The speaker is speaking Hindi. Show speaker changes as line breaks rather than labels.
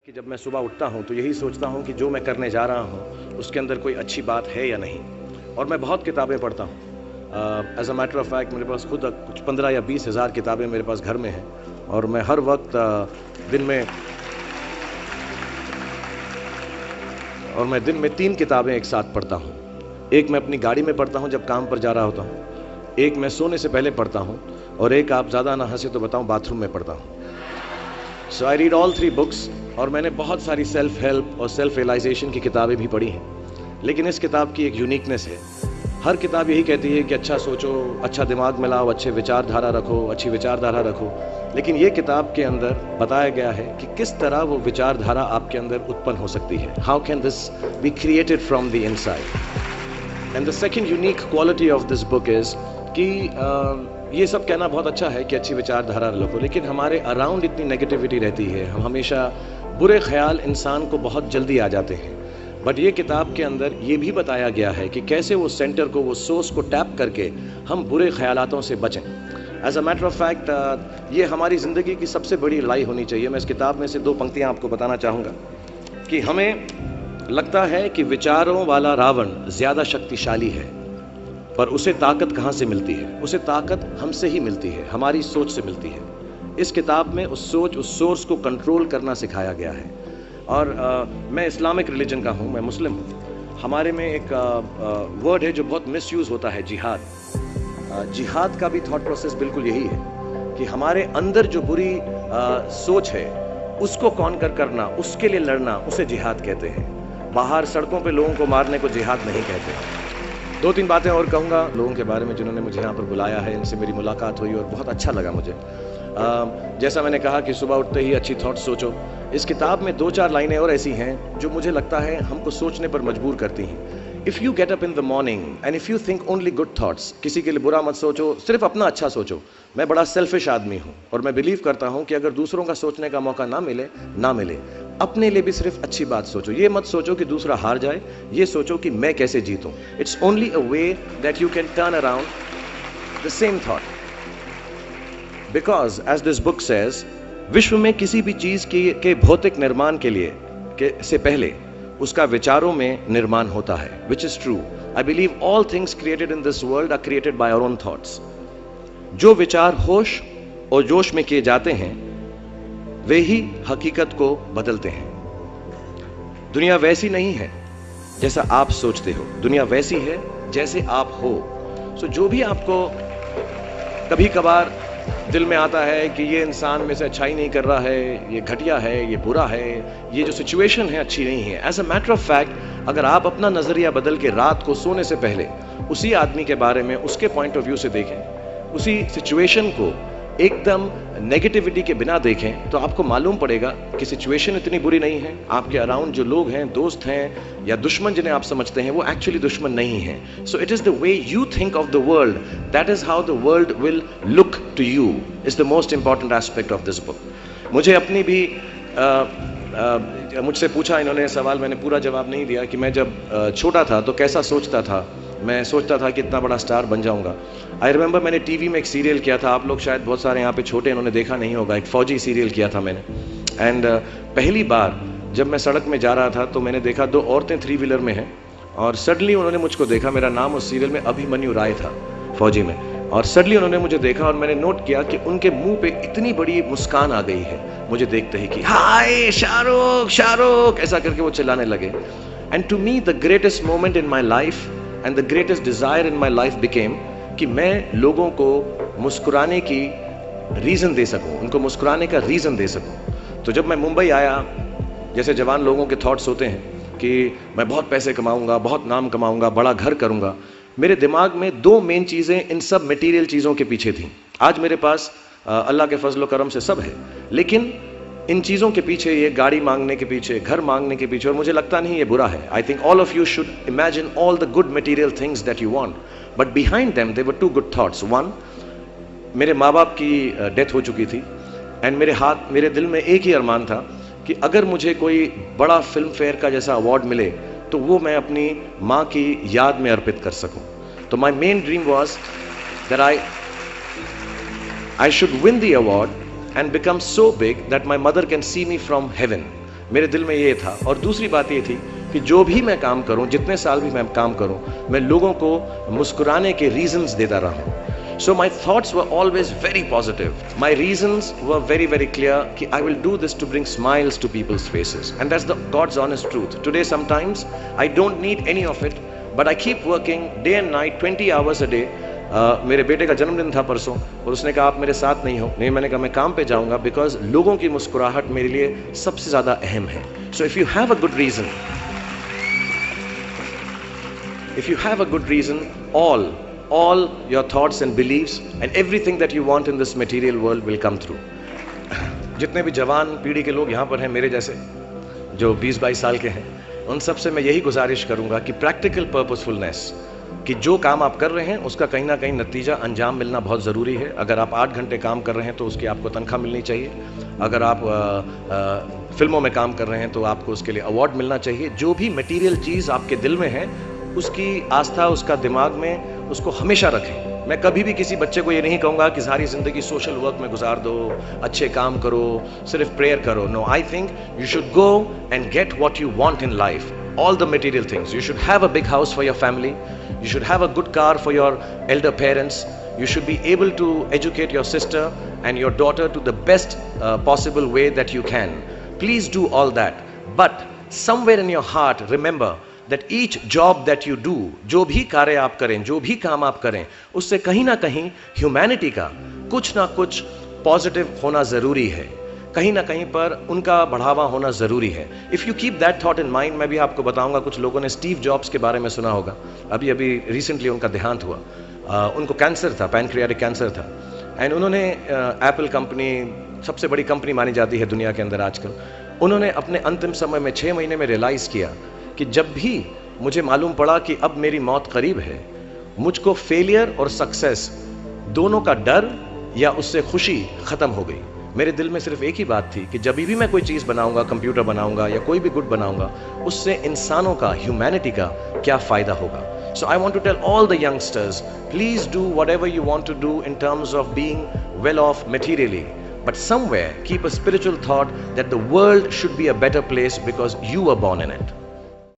कि जब मैं सुबह उठता हूँ तो यही सोचता हूँ कि जो मैं करने जा रहा हूँ उसके अंदर कोई अच्छी बात है या नहीं। और मैं बहुत किताबें पढ़ता हूँ। As a matter of fact मेरे पास खुद कुछ 15 या 20 हज़ार किताबें मेरे पास घर में हैं। और मैं हर वक्त दिन में 3 किताबें एक साथ पढ़ता हूँ। एक मैं अपनी गाड़ी में पढ़ता हूँ जब काम पर जा रहा होता हूँ, एक मैं सोने से पहले पढ़ता हूँ, और एक, आप ज़्यादा ना हंसे तो बताऊँ, बाथरूम में पढ़ता हूँ। सो आई रीड ऑल 3 बुक्स। और मैंने बहुत सारी सेल्फ हेल्प और सेल्फ रियलाइजेशन की किताबें भी पढ़ी हैं, लेकिन इस किताब की एक यूनिकनेस है। हर किताब यही कहती है कि अच्छा सोचो, अच्छा दिमाग में लाओ, अच्छे विचारधारा रखो, अच्छी विचारधारा रखो। लेकिन ये किताब के अंदर बताया गया है कि किस तरह वो विचारधारा आपके अंदर उत्पन्न हो सकती है। How can this be created from the inside. And the second unique quality of this book is कि ये सब कहना बहुत अच्छा है कि अच्छी विचारधारा रखो, लेकिन हमारे अराउंड इतनी नेगेटिविटी रहती है, हम हमेशा बुरे ख्याल इंसान को बहुत जल्दी आ जाते हैं। बट ये किताब के अंदर ये भी बताया गया है कि कैसे वो सेंटर को, वो सोर्स को टैप करके हम बुरे ख्यालातों से बचें। As a matter of fact ये हमारी ज़िंदगी की सबसे बड़ी लड़ाई होनी चाहिए। मैं इस किताब में से 2 पंक्तियाँ आपको बताना चाहूँगा कि हमें लगता है कि विचारों वाला रावण ज़्यादा शक्तिशाली है, पर उसे ताकत कहाँ से मिलती है? उसे ताकत हमसे ही मिलती है, हमारी सोच से मिलती है। इस किताब में उस सोच, उस सोर्स को कंट्रोल करना सिखाया गया है। और मैं इस्लामिक रिलीजन का हूँ, मैं मुस्लिम हूँ। हमारे में एक वर्ड है जो बहुत मिसयूज़ होता है, जिहाद। जिहाद का भी थॉट प्रोसेस बिल्कुल यही है कि हमारे अंदर जो बुरी सोच है उसको कॉन्कर करना, उसके लिए लड़ना, उसे जिहाद कहते हैं। बाहर सड़कों पे लोगों को मारने को जिहाद नहीं कहते। 2-3 बातें और कहूँगा लोगों के बारे में जिन्होंने मुझे यहाँ पर बुलाया है, इनसे मेरी मुलाकात हुई और बहुत अच्छा लगा मुझे। जैसा मैंने कहा कि सुबह उठते ही अच्छी थॉट सोचो। इस किताब में 2-4 लाइनें और ऐसी हैं जो मुझे लगता है हमको सोचने पर मजबूर करती हैं। If you get up in the morning and if you think only good thoughts, किसी के लिए बुरा मत सोचो, सिर्फ अपना अच्छा सोचो। मैं बड़ा सेल्फिश आदमी हूँ और मैं बिलीव करता हूँ कि अगर दूसरों का सोचने का मौका ना मिले, अपने लिए भी सिर्फ अच्छी बात सोचो। ये मत सोचो कि दूसरा हार जाए, ये सोचो कि मैं कैसे जीतूँ। It's only a way that you can turn around the same thought. Because as this book says, विश्व में किसी भी चीज के भौतिक निर्माण से पहले उसका विचारों में निर्माण होता है, which is true. I believe all things created in this world are created by our own thoughts. जो विचार होश और जोश में किए जाते हैं वे ही हकीकत को बदलते हैं। दुनिया वैसी नहीं है जैसा आप सोचते हो, दुनिया वैसी है जैसे आप हो। सो जो भी आपको कभी कभार दिल में आता है कि ये इंसान में से अच्छाई नहीं कर रहा है, ये घटिया है, ये बुरा है, ये जो सिचुएशन है अच्छी नहीं है, as a matter of fact अगर आप अपना नजरिया बदल के रात को सोने से पहले उसी आदमी के बारे में उसके पॉइंट ऑफ व्यू से देखें, उसी सिचुएशन को एकदम नेगेटिविटी के बिना देखें, तो आपको मालूम पड़ेगा कि सिचुएशन इतनी बुरी नहीं है। आपके अराउंड जो लोग हैं, दोस्त हैं या दुश्मन जिन्हें आप समझते हैं, वो एक्चुअली दुश्मन नहीं है। So it is the way you think of the world, that is how the world will look to you, is the most important aspect of this book. मुझे अपनी भी मुझसे पूछा इन्होंने सवाल, मैंने पूरा जवाब नहीं दिया कि मैं जब छोटा था तो कैसा सोचता था। मैं सोचता था कि इतना बड़ा स्टार बन जाऊंगा। आई रिमेंबर मैंने टीवी में एक सीरियल किया था, आप लोग शायद बहुत सारे यहाँ पे छोटे इन्होंने देखा नहीं होगा, एक फौजी सीरियल किया था मैंने। एंड पहली बार जब मैं सड़क में जा रहा था तो मैंने देखा 2 औरतें 3 व्हीलर में हैं, और सडनली उन्होंने मुझको देखा। मेरा नाम उस सीरियल में अभिमन्यु राय था, फौजी में। और सडनली उन्होंने मुझे देखा और मैंने नोट किया कि उनके मुंह पे इतनी बड़ी मुस्कान आ गई है मुझे देखते ही कि हाय शाहरुख शाहरुख, ऐसा करके वो चिल्लाने लगे। And to me the greatest moment in my life and the greatest desire in my life became कि मैं लोगों को मुस्कुराने की रीज़न दे सकूं, उनको मुस्कुराने का रीज़न दे सकूं। तो जब मैं मुंबई आया, जैसे जवान लोगों के थॉट्स होते हैं कि मैं बहुत पैसे कमाऊंगा, बहुत नाम कमाऊंगा, बड़ा घर करूंगा, मेरे दिमाग में 2 मेन चीज़ें इन सब मटेरियल चीज़ों के पीछे थी। आज मेरे पास अल्लाह के फजल करम से सब है, लेकिन इन चीज़ों के पीछे, ये गाड़ी मांगने के पीछे, घर मांगने के पीछे, और मुझे लगता नहीं ये बुरा है। I think all of you should imagine all the good material things that you want, but behind them there were 2 good thoughts. 1, मेरे माँ बाप की डेथ हो चुकी थी, एंड मेरे दिल में एक ही अरमान था कि अगर मुझे कोई बड़ा फिल्म फेयर का जैसा अवार्ड मिले तो वो मैं अपनी माँ की याद में अर्पित कर सकूं। तो my main dream was that I should win the award and become so big that my mother can see me from heaven. मेरे दिल में ये था। और दूसरी बात ये थी कि जो भी मैं काम करूं, जितने साल भी मैं काम करूं, मैं लोगों को मुस्कुराने के रीजंस देता रहा हूं। So my thoughts were always very positive. My reasons were very, very clear कि I will do this to bring smiles to people's faces. And that's the God's honest truth. Today sometimes I don't need any of it, but I keep working day and night, 20 hours a day. मेरे बेटे का जन्मदिन था परसों और उसने कहा आप मेरे साथ नहीं हो। नहीं, मैंने कहा मैं काम पे जाऊंगा, बिकॉज लोगों की मुस्कुराहट मेरे लिए सबसे ज़्यादा अहम है। So if you have a good reason, if you have a good reason, all your thoughts and beliefs and everything that you want in this material world will come through. जितने भी जवान पीढ़ी के लोग यहाँ पर हैं मेरे जैसे, जो 20-22 साल के हैं, उन सब से मैं यही गुजारिश करूँगा कि प्रैक्टिकल पर्पसफुलनेस, कि जो काम आप कर रहे हैं उसका कहीं ना कहीं नतीजा अंजाम मिलना बहुत ज़रूरी है। अगर आप 8 घंटे काम कर रहे हैं तो उसकी आपको तनख्वाह मिलनी चाहिए। अगर आप फिल्मों में काम कर रहे हैं तो आपको उसके लिए अवार्ड मिलना चाहिए। जो भी मटीरियल चीज़ आपके दिल में है उसकी आस्था, उसका दिमाग में, उसको हमेशा रखें। मैं कभी भी किसी बच्चे को ये नहीं कहूँगा कि सारी ज़िंदगी सोशल वर्क में गुजार दो, अच्छे काम करो, सिर्फ प्रेयर करो। No, I think you should go and get what you want in life, all the material things. You should have a big house for your family. You should have a good car for your elder parents. You should be able to educate your sister and your daughter to the best possible way that you can. Please do all that. But somewhere in your heart, remember that each job that you do, जो भी कार्य आप करें, जो भी काम आप करें, उससे कहीं ना कहीं ह्यूमैनिटी का कुछ ना कुछ पॉजिटिव होना ज़रूरी है। कहीं ना कहीं पर उनका बढ़ावा होना ज़रूरी है। If you keep that thought in mind, मैं भी आपको बताऊंगा, कुछ लोगों ने स्टीव जॉब्स के बारे में सुना होगा। अभी रिसेंटली उनका देहांत हुआ। उनको कैंसर था, पैनक्रियाटिक कैंसर था, एंड उन्होंने एप्पल कंपनी, सबसे बड़ी कंपनी मानी जाती है दुनिया के अंदर आजकल, उन्होंने अपने अंतिम समय में 6 महीने में रियलाइज़ किया कि जब भी मुझे मालूम पड़ा कि अब मेरी मौत करीब है, मुझको फेलियर और सक्सेस दोनों का डर या उससे खुशी ख़त्म हो गई। मेरे दिल में सिर्फ एक ही बात थी कि जब भी मैं कोई चीज़ बनाऊंगा, कंप्यूटर बनाऊंगा या कोई भी गुड बनाऊंगा, उससे इंसानों का, ह्यूमैनिटी का क्या फ़ायदा होगा। So I want to tell all the youngsters, please do whatever you want to do in terms of being well off materially, but somewhere keep a spiritual thought that the world should be a better place because you were born in it.